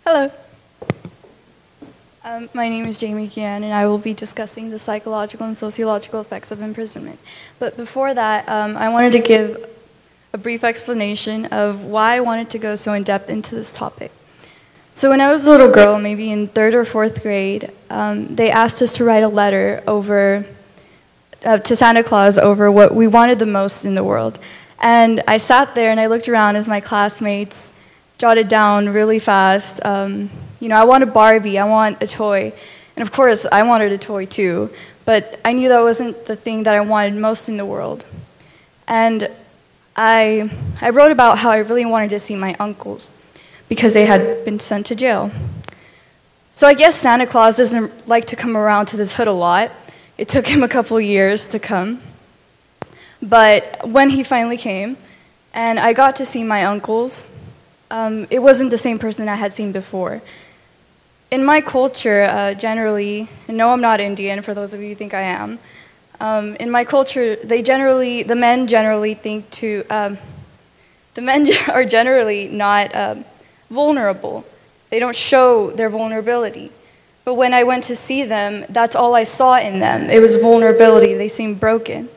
Hello. My name is Jamie Gullien, and I will be discussing the psychological and sociological effects of imprisonment. But before that, I wanted to give a brief explanation of why I wanted to go so in-depth into this topic. So when I was a little girl, maybe in 3rd or 4th grade, they asked us to write a letter to Santa Claus over what we wanted the most in the world. And I sat there and I looked around as my classmates jotted down really fast, I want a Barbie, I want a toy. And of course, I wanted a toy too, but I knew that wasn't the thing that I wanted most in the world. And I wrote about how I really wanted to see my uncles because they had been sent to jail. So I guess Santa Claus doesn't like to come around to this hood a lot. It took him a couple years to come. But when he finally came, and I got to see my uncles, it wasn't the same person I had seen before. In my culture, generally, and no, I'm not Indian, for those of you who think I am, in my culture, the men are generally not vulnerable. They don't show their vulnerability. But when I went to see them, that's all I saw in them. It was vulnerability. They seemed broken.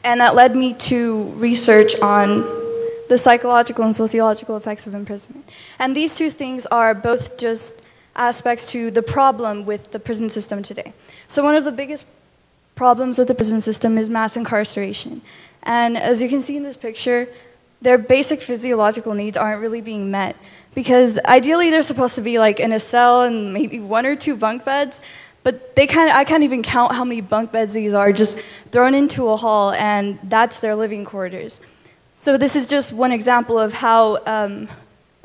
And that led me to research on the psychological and sociological effects of imprisonment. And these two things are both just aspects to the problem with the prison system today. So one of the biggest problems with the prison system is mass incarceration. And as you can see in this picture, their basic physiological needs aren't really being met, because ideally they're supposed to be like in a cell and maybe 1 or 2 bunk beds, but I can't even count how many bunk beds these are just thrown into a hall, and that's their living quarters. So this is just one example of how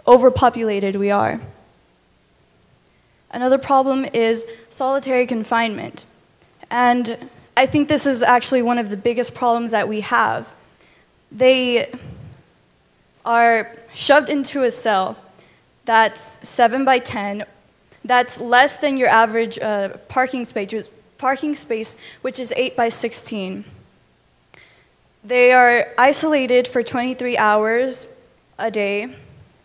overpopulated we are. Another problem is solitary confinement. And I think this is actually one of the biggest problems that we have. They are shoved into a cell that's 7 by 10, that's less than your average parking space, which is 8 by 16. They are isolated for 23 hours a day,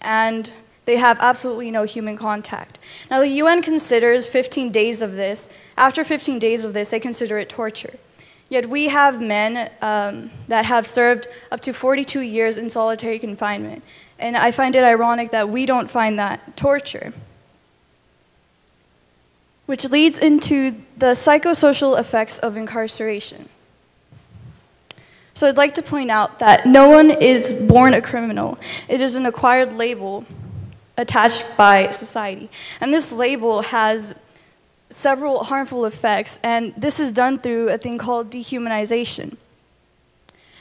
and they have absolutely no human contact. Now, the UN considers 15 days of this. After 15 days of this, they consider it torture. Yet we have men that have served up to 42 years in solitary confinement. And I find it ironic that we don't find that torture. Which leads into the psychosocial effects of incarceration. So I'd like to point out that no one is born a criminal. It is an acquired label attached by society. And this label has several harmful effects, and this is done through a thing called dehumanization.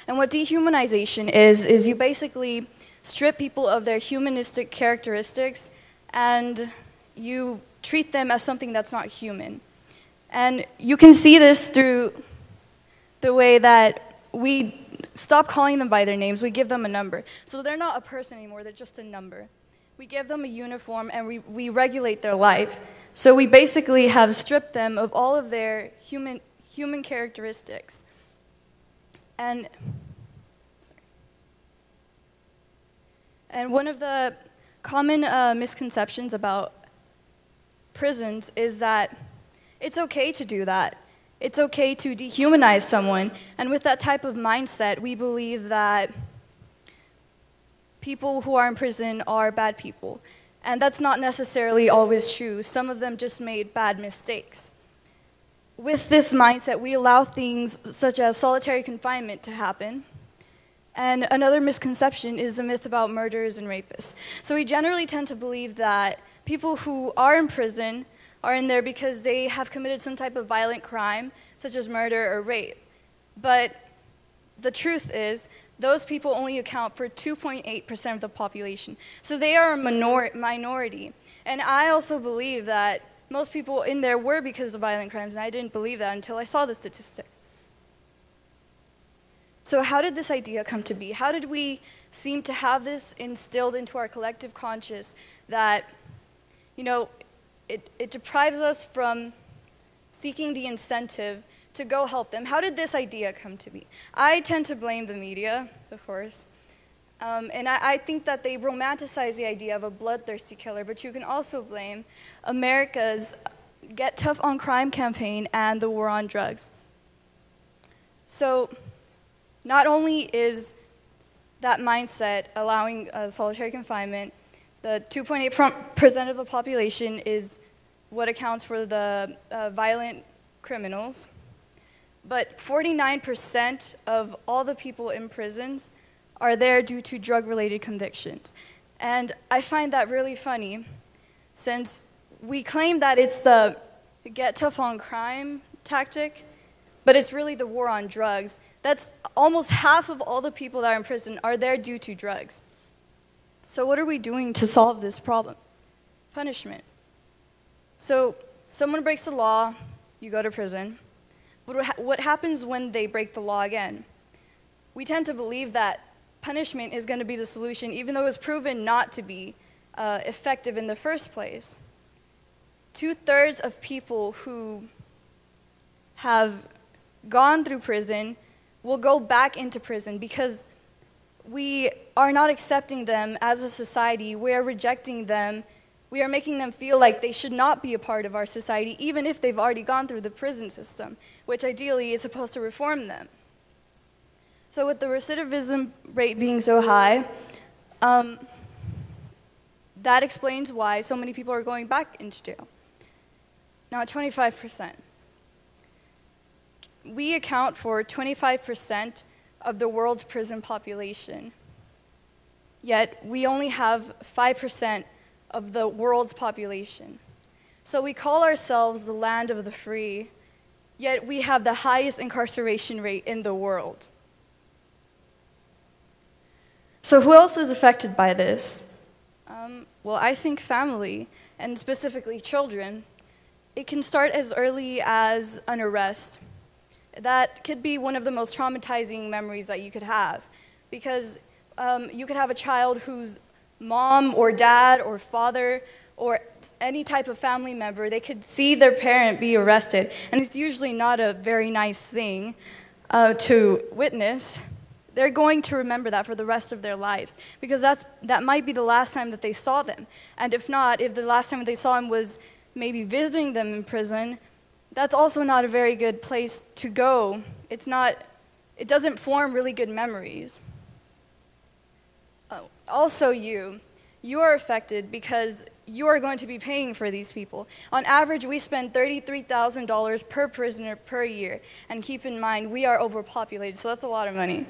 And what dehumanization is you basically strip people of their humanistic characteristics, and you treat them as something that's not human. And you can see this through the way that we stop calling them by their names, we give them a number. So they're not a person anymore, they're just a number. We give them a uniform and we regulate their life. So we basically have stripped them of all of their human characteristics. And one of the common misconceptions about prisons is that it's okay to do that. It's okay to dehumanize someone. And with that type of mindset, we believe that people who are in prison are bad people. And that's not necessarily always true. Some of them just made bad mistakes. With this mindset, we allow things such as solitary confinement to happen. And another misconception is the myth about murderers and rapists. So we generally tend to believe that people who are in prison are in there because they have committed some type of violent crime, such as murder or rape. But the truth is, those people only account for 2.8% of the population. So they are a minority. And I also believe that most people in there were because of violent crimes, and I didn't believe that until I saw the statistic. So how did this idea come to be? How did we seem to have this instilled into our collective conscious that, it deprives us from seeking the incentive to go help them? How did this idea come to be? I tend to blame the media, of course. And I think that they romanticize the idea of a bloodthirsty killer, but you can also blame America's Get Tough on Crime campaign and the war on drugs. So not only is that mindset allowing solitary confinement, the 2.8% of the population is what accounts for the violent criminals, but 49% of all the people in prisons are there due to drug-related convictions. And I find that really funny, since we claim that it's the get tough on crime tactic, but it's really the war on drugs. That's almost half of all the people that are in prison are there due to drugs. So what are we doing to solve this problem? Punishment. So someone breaks the law, you go to prison. What happens when they break the law again? We tend to believe that punishment is going to be the solution, even though it's proven not to be effective in the first place. 2/3 of people who have gone through prison will go back into prison because we are not accepting them as a society. We are rejecting them. We are making them feel like they should not be a part of our society, even if they've already gone through the prison system, which ideally is supposed to reform them. So with the recidivism rate being so high, that explains why so many people are going back into jail. Now at 25%. We account for 25% of the world's prison population, yet we only have 5% of the world's population. So we call ourselves the land of the free, yet we have the highest incarceration rate in the world. So who else is affected by this? Well, I think family, and specifically children. It can start as early as an arrest. That could be one of the most traumatizing memories that you could have, because you could have a child whose mom or dad or father or any type of family member, they could see their parent be arrested, and it's usually not a very nice thing to witness. They're going to remember that for the rest of their lives, because that might be the last time that they saw them. And if not, if the last time they saw them was maybe visiting them in prison, that's also not a very good place to go. It doesn't form really good memories. Also you are affected because you are going to be paying for these people. On average, we spend $33,000 per prisoner per year. And keep in mind, we are overpopulated, so that's a lot of money.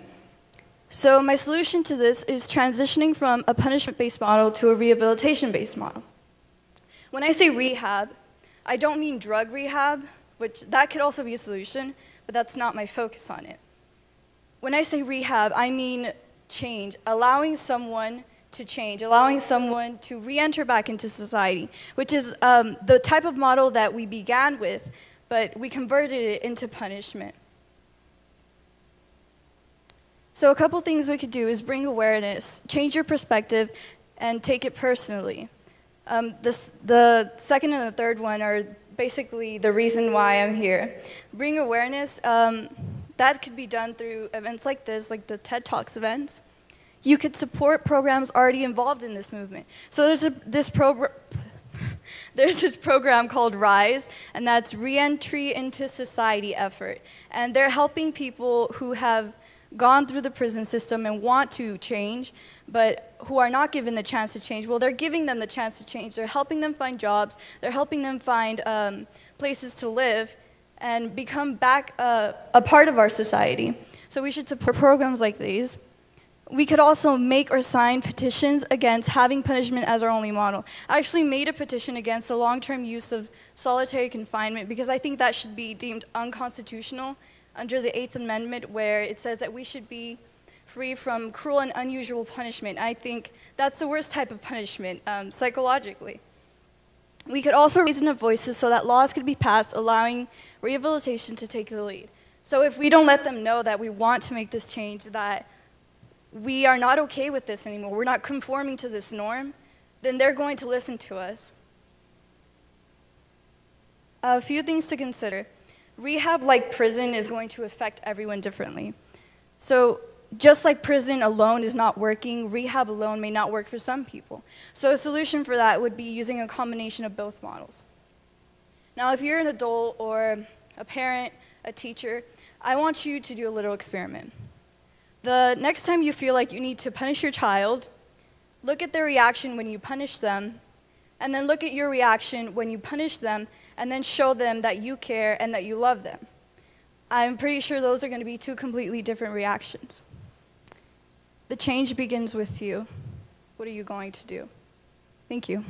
So my solution to this is transitioning from a punishment-based model to a rehabilitation-based model. When I say rehab, I don't mean drug rehab, which that could also be a solution, but that's not my focus on it. When I say rehab, I mean change, allowing someone to change, allowing someone to re-enter back into society, which is the type of model that we began with, but we converted it into punishment. So a couple things we could do is bring awareness, change your perspective, and take it personally. The second and the third one are basically the reason why I'm here. Bring awareness, that could be done through events like this, like the TEDTalks events. You could support programs already involved in this movement. So there's this program called RISE, and that's Reentry into Society effort. And they're helping people who have gone through the prison system and want to change, but who are not given the chance to change. Well, they're giving them the chance to change. They're helping them find jobs. They're helping them find places to live and become back a part of our society. So we should support programs like these. We could also make or sign petitions against having punishment as our only model. I actually made a petition against the long-term use of solitary confinement because I think that should be deemed unconstitutional under the 8th Amendment, where it says that we should be free from cruel and unusual punishment. I think that's the worst type of punishment, psychologically. We could also raise enough voices so that laws could be passed allowing rehabilitation to take the lead. So if we don't let them know that we want to make this change, that we are not okay with this anymore, we're not conforming to this norm, then they're going to listen to us. A few things to consider. Rehab, like prison, is going to affect everyone differently. So just like prison alone is not working, rehab alone may not work for some people. So a solution for that would be using a combination of both models. Now, if you're an adult or a parent, a teacher, I want you to do a little experiment. The next time you feel like you need to punish your child, look at their reaction when you punish them, and then look at your reaction when you punish them, and then show them that you care and that you love them. I'm pretty sure those are going to be two completely different reactions. The change begins with you. What are you going to do? Thank you.